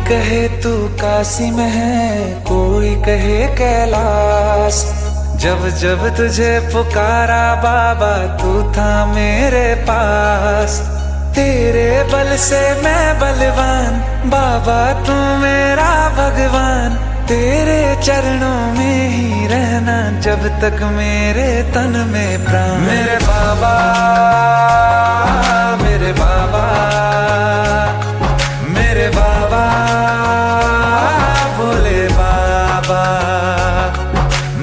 कहे तू काशी में है, कोई कहे कैलाश। जब जब तुझे पुकारा बाबा तू था मेरे पास। तेरे बल से मैं बलवान बाबा तू मेरा भगवान। तेरे चरणों में ही रहना जब तक मेरे तन में प्राण। मेरे बाबा मेरे बाबा मेरे बाबा भोले बाबा।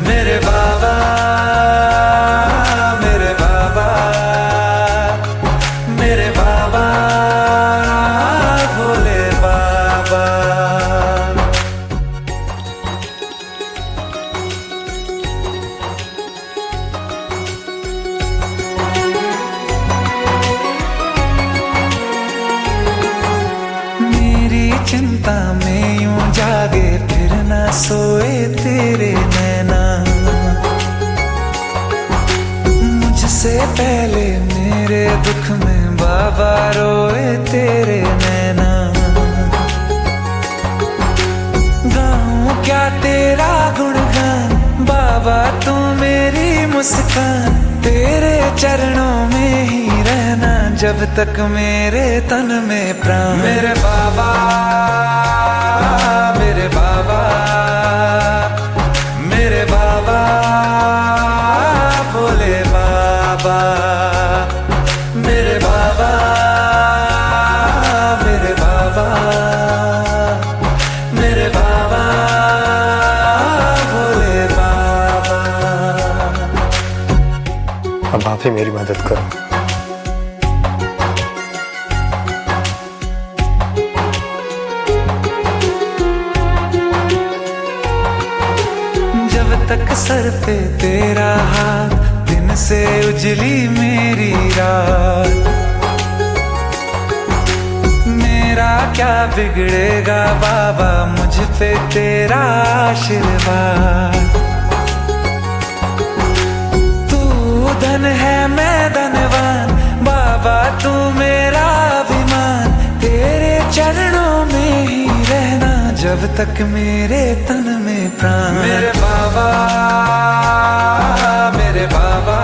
मेरे बाबा मेरे बाबा मेरे बाबा भोले बाबा। चिंता में यूं जागे फिर ना सोए तेरे नैना। मुझसे पहले मेरे दुख में बाबा रोए तेरे नैना। गाऊं क्या तेरा गुणगान बाबा तू मेरी मुस्कान। तेरे चरणों में ही रहना जब तक मेरे तन में प्राण। मेरे बाबा मेरे बाबा मेरे बाबा भोले बाबा। मेरे बाबा मेरे बाबा मेरे बाबा भोले बाबा। अब आप ही मेरी मदद करो। तक सर पे तेरा हाथ दिन से उजली मेरी रात। मेरा क्या बिगड़ेगा बाबा मुझ पे तेरा आशीर्वाद। तू धन है मैं धनवान बाबा तू मेरा अभिमान। तेरे चरणों में ही रहना जब तक मेरे तन में प्राण। मेरे बाबा मेरे बाबा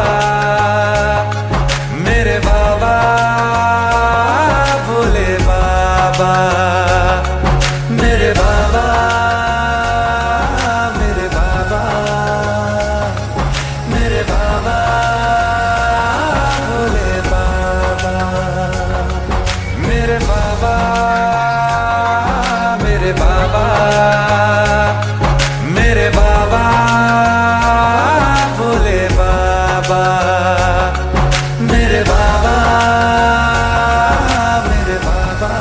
मेरे बाबा भोले बाबा। मेरे बाबा मेरे बाबा मेरे बाबा भोले बाबा। मेरे बाबा मेरे बाबा मेरे बाबा भोले बाबा। मेरे बाबा मेरे बाबा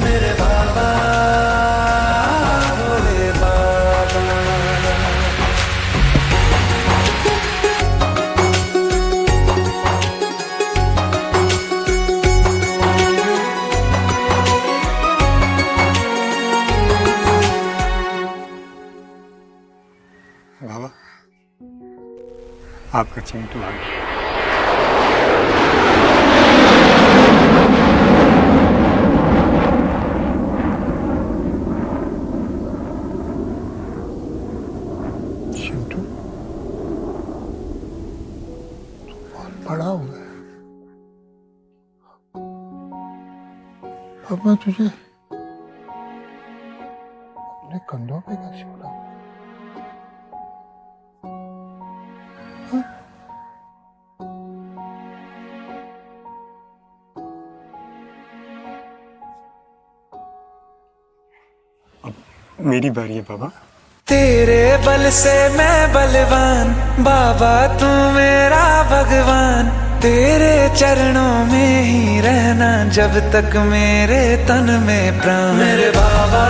मेरे बाबा भोले बाबा। बाबा आपका चिंटू आ गया। चिंटू तू बहुत बड़ा हो गया। अब मैं तुझे अपने कंधों पे कैसे उठाऊं? मेरी बारी है बाबा। तेरे बल से मैं बलवान बाबा तू मेरा भगवान। तेरे चरणों में ही रहना जब तक मेरे तन में प्राण। मेरे बाबा